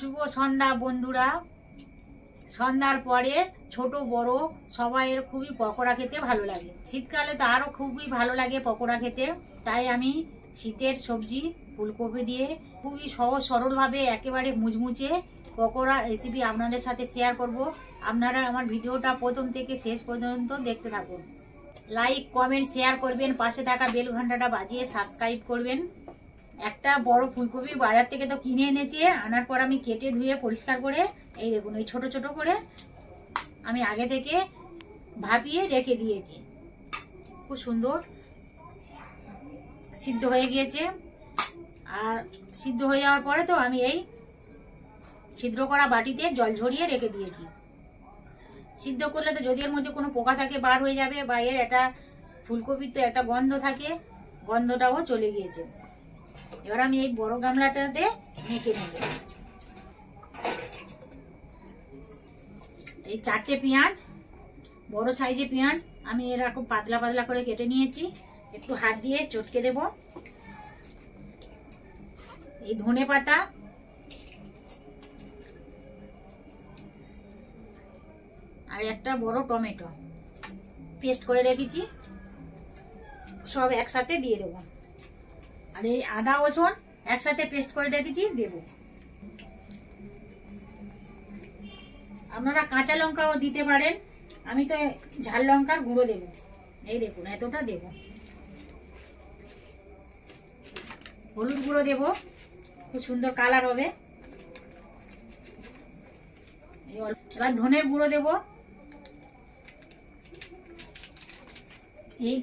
শুভ সন্ধ্যা বন্ধুরা। সন্ধ্যার পরে ছোট বড় সবাইয়ের খুবই পকোড়া খেতে ভালো লাগে। শীতকালে তো আরও খুবই ভালো লাগে পকোড়া খেতে। তাই আমি শীতের সবজি ফুলকপি দিয়ে খুবই সহজ সরলভাবে একেবারে মুচমুচে পকোড়া রেসিপি আপনাদের সাথে শেয়ার করব। আপনারা আমার ভিডিওটা প্রথম থেকে শেষ পর্যন্ত দেখতে থাকুন। লাইক কমেন্ট শেয়ার করবেন, পাশে থাকা বেল ঘন্টাটা বাজিয়ে সাবস্ক্রাইব করবেন। একটা বড় ফুলকপি বাজার থেকে তো কিনে এনেছি, আনার পর আমি কেটে ধুয়ে পরিষ্কার করে এই দেখুন এই ছোট ছোট করে আমি আগে থেকে ভাপিয়ে রেখে দিয়েছি। খুব সুন্দর সিদ্ধ হয়ে গিয়েছে। আর সিদ্ধ হয়ে যাওয়ার পরে তো আমি এই ছিদ্র করা বাটিতে জল ঝরিয়ে রেখে দিয়েছি। সিদ্ধ করলে তো যদি এর মধ্যে কোনো পোকা থাকে বার হয়ে যাবে, বা এর একটা ফুলকপির তো একটা গন্ধ থাকে, গন্ধটাও চলে গিয়েছে। এবার আমি এই বড় গামলাটাতে মেখে নেব। এই 4টে পেঁয়াজ, বড় সাইজে পেঁয়াজ আমি এরকম পাতলা পাতলা করে কেটে নিয়েছি। একটু হাত দিয়ে চটকে দেব। এই ধনে পাতা, আর একটা বড় টমেটো পেস্ট করে রেখেছি, সব একসাথে দিয়ে দেবো। আর এই আদা রসুন একসাথে পেস্ট করে রেখেছি দেব। আপনারা কাঁচা লঙ্কাও দিতে পারেন, আমি তো ঝাল লঙ্কার গুঁড়ো দেব। এই দেখুন এতটা দেব। হলুদ গুঁড়ো দেব, খুব সুন্দর কালার হবে। এবার ধনের গুঁড়ো দেব। এই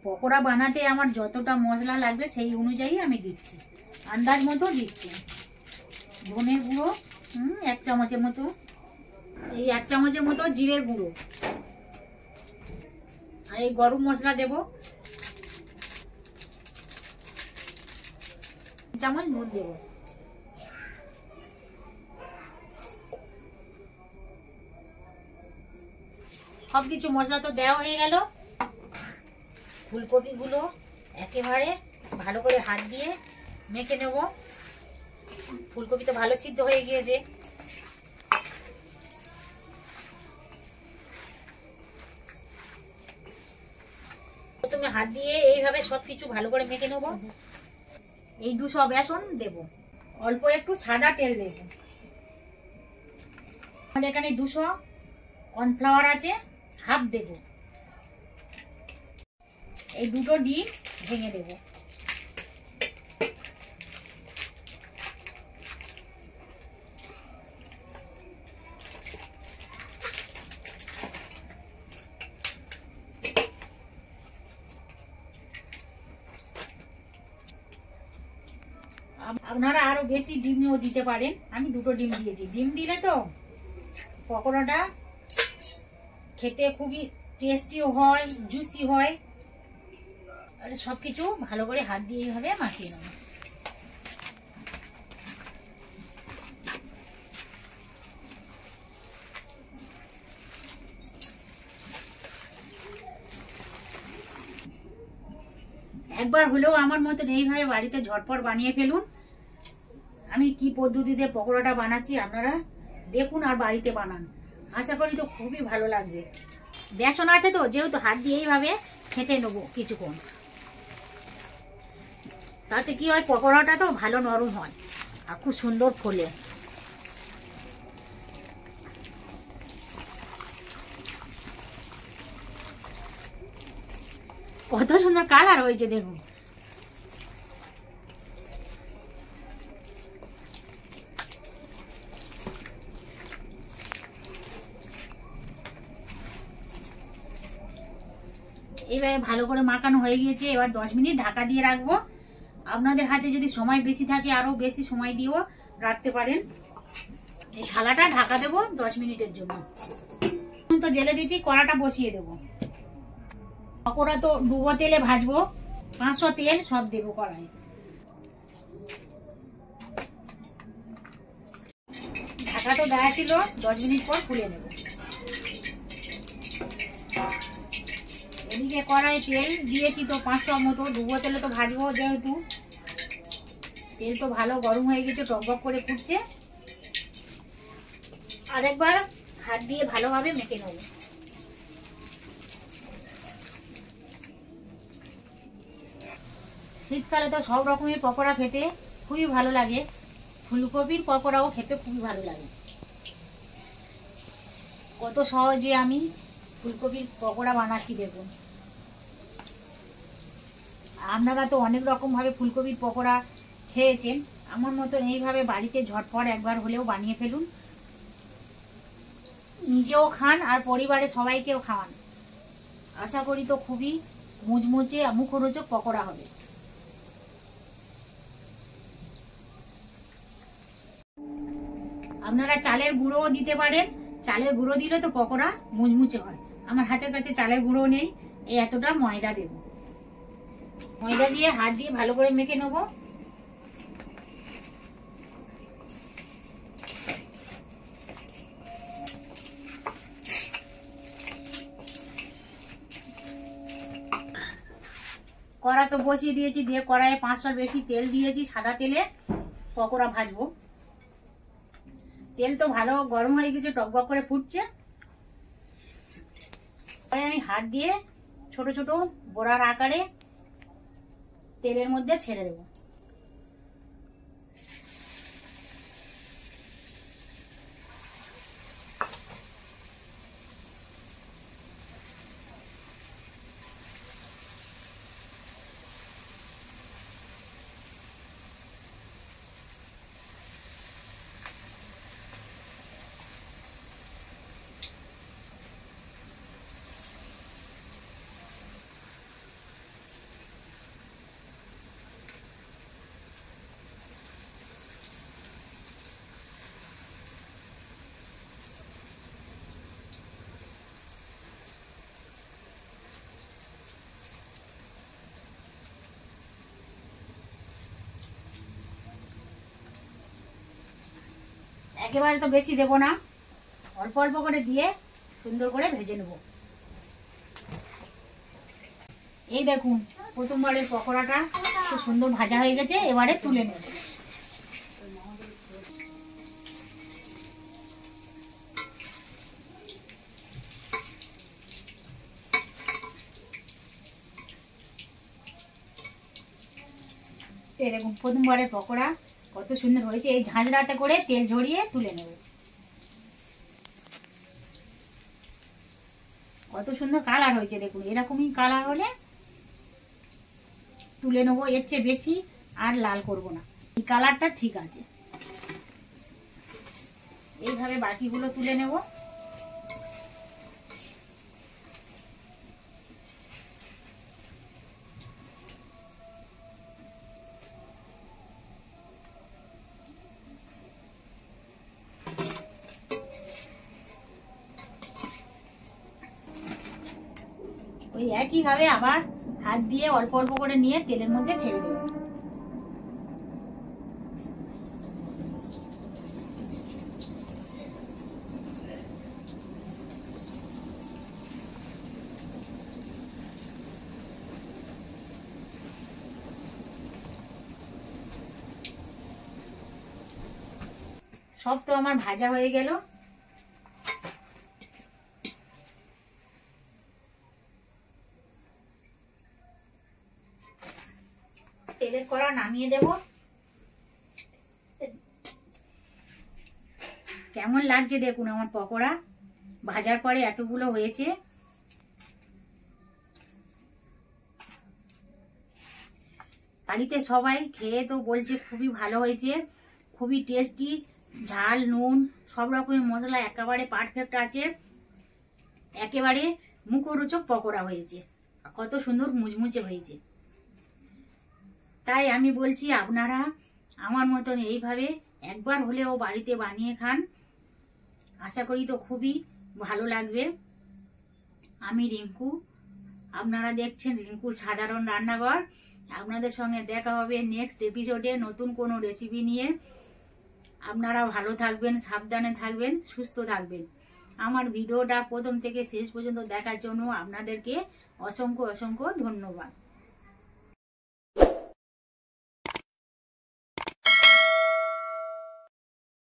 পকোড়া বানাতে আমার যতটা মশলা লাগবে সেই অনুযায়ী আমি দিচ্ছি, আন্দাজ মতো দিচ্ছি। ধনের গুঁড়ো 1 চামচের মতো, এই 1 চামচের মতো জিরের গুঁড়ো, আর এই গরম মশলা দেব 1 চামচ নুন দেব। সবকিছু মশলা তো দেওয়া হয়ে গেল। ফুলকপিগুলো একেবারে ভালো করে হাত দিয়ে মেখে নেব। ফুলকপি তো ভালো সিদ্ধ হয়ে গিয়েছে। প্রথমে হাত দিয়ে এইভাবে সবকিছু ভালো করে মেখে নেব। এই 200 বেসন দেব, অল্প একটু সাদা তেল দেব। আমাদের এখানে 200 কর্নফ্লাওয়ার আছে, হাফ দেব। এই 2টো ডিম ভেঙে দেব। আপনারা আরো বেশি ডিমও দিতে পারেন, আমি 2টো ডিম দিয়েছি। ডিম দিলে তো পকোড়াটা খেতে খুবই টেস্টিও হয়, জুসি হয়। আর সবকিছু ভালো করে হাত দিয়ে এইভাবে মাখিয়ে নেব। একবার হলেও আমার মতন এইভাবে বাড়িতে ঝটপট বানিয়ে ফেলুন। আমি কি পদ্ধতিতে পকোড়াটা বানাচ্ছি আপনারা দেখুন আর বাড়িতে বানান, আশা করি তো খুবই ভালো লাগবে। বেসন আছে তো, যেহেতু হাত দিয়ে এইভাবে ফেটে নেবো কিছুক্ষণ, তাতে কি হয় পকোড়াটা তো ভালো নরম হয় আর খুব সুন্দর ফোলে। কত সুন্দর কালার হয়েছে দেখুন। এইভাবে ভালো করে মাখানো হয়ে গিয়েছে। এবার 10 মিনিট ঢাকা দিয়ে রাখবো। আপনাদের হাতে যদি সময় বেশি থাকে আরো বেশি সময় দিয়েও রাখতে পারেন। এই থালাটা ঢাকা দেবো 10 মিনিটের জন্য। তো জেলে দিয়েছি, কড়াটা বসিয়ে দেবো। পকোড়া তো ডুবো তেলে ভাজবো, 500 তেল সব দেবো কড়াই। ঢাকা তো দেওয়া ছিল, 10 মিনিট পর খুলে নেব। এদিকে কড়াই তেল দিয়েছি তো 500 মতো, ডুবো তেলে তো ভাজবো যেহেতু। তেল তো ভালো গরম হয়ে গেছে, টকবক করে ফুটছে। আরেকবার হাত দিয়ে ভালোভাবে মেখে নেব। শীতকালে তো সব রকমের পকোড়া খেতে খুবই ভালো লাগে, ফুলকপির পকোড়াও খেতে খুবই ভালো লাগে। কত সহজে আমি ফুলকপির পকোড়া বানাচ্ছি দেখুন। আপনারা তো অনেক রকমভাবে ফুলকপির পকোড়া খেয়েছেন, আমার মতন এইভাবে বাড়িতে ঝটপট একবার হলেও বানিয়ে ফেলুন। নিজেও খান আর পরিবারের সবাইকেও খাওয়ান। আশা করি তো খুবই মুচমুচে মুখরোচক পকোড়া হবে। আপনারা চালের গুঁড়োও দিতে পারেন, চালের গুঁড়ো দিলে তো পকোড়া মুচমুচে হয়। আমার হাতের কাছে চালের গুঁড়ো নেই, এই এতটা ময়দা দেব। ময়দা দিয়ে হাত দিয়ে ভালো করে মেখে নেব। কড়া তো বসিয়ে দিয়েছি, দিয়ে কড়াইয়ে 500 বেশি তেল দিয়েছি, সাদা তেলে পকোড়া ভাজবো। তেল তো ভালো গরম হয়ে গেছে, টকবক করে ফুটছে। আমি হাত দিয়ে ছোট ছোট বড়ার আকারে তেলের মধ্যে ছেড়ে দেব। একেবারে তো বেশি দেব না, অল্প অল্প করে দিয়ে সুন্দর করে ভেজে নেব। এই দেখুন প্রথমবারের পকোড়াটা খুব সুন্দর ভাজা হয়ে গেছে, এবারে তুলে নেব। দেখুন প্রথমবারের পকোড়া কত সুন্দর হয়েছে, এই ঝাঁঝরাটা করে তেল ঝরিয়ে তুলে নেব। কত সুন্দর কালার হয়েছে দেখুন, এরকমই কালার হলে তুলে নেবো, এর চেয়ে বেশি আর লাল করব না, এই কালারটা ঠিক আছে। এইভাবে বাকিগুলো তুলে নেব। ওই একইভাবে আবার হাত দিয়ে অল্প অল্প করে নিয়ে তেলের মধ্যে ছেড়ে দেব। সব তো আমার ভাজা হয়ে গেল। তেলের কড়া নামিয়ে দেব। কেমন লাগছে দেখুন আমার পকোড়া, ভাজার পরে এতগুলো হয়েছে। বাড়িতে সবাই খেয়ে তো বলছে খুবই ভালো হয়েছে, খুবই টেস্টি, ঝাল নুন সব রকমের মশলা একেবারে পারফেক্ট আছে, একেবারে মুখরোচক পকোড়া হয়েছে, কত সুন্দর মুচমুচে হয়েছে। তাই আমি বলছি আপনারা আমার মতন এইভাবে একবার হলেও বাড়িতে বানিয়ে খান, আশা করি তো খুবই ভালো লাগবে। আমি রিঙ্কু, আপনারা দেখছেন রিঙ্কুর সাধারণ রান্নাঘর। আপনাদের সঙ্গে দেখা হবে নেক্সট এপিসোডে নতুন কোনো রেসিপি নিয়ে। আপনারা ভালো থাকবেন, সাবধানে থাকবেন, সুস্থ থাকবেন। আমার ভিডিওটা প্রথম থেকে শেষ পর্যন্ত দেখার জন্য আপনাদেরকে অসংখ্য অসংখ্য ধন্যবাদ।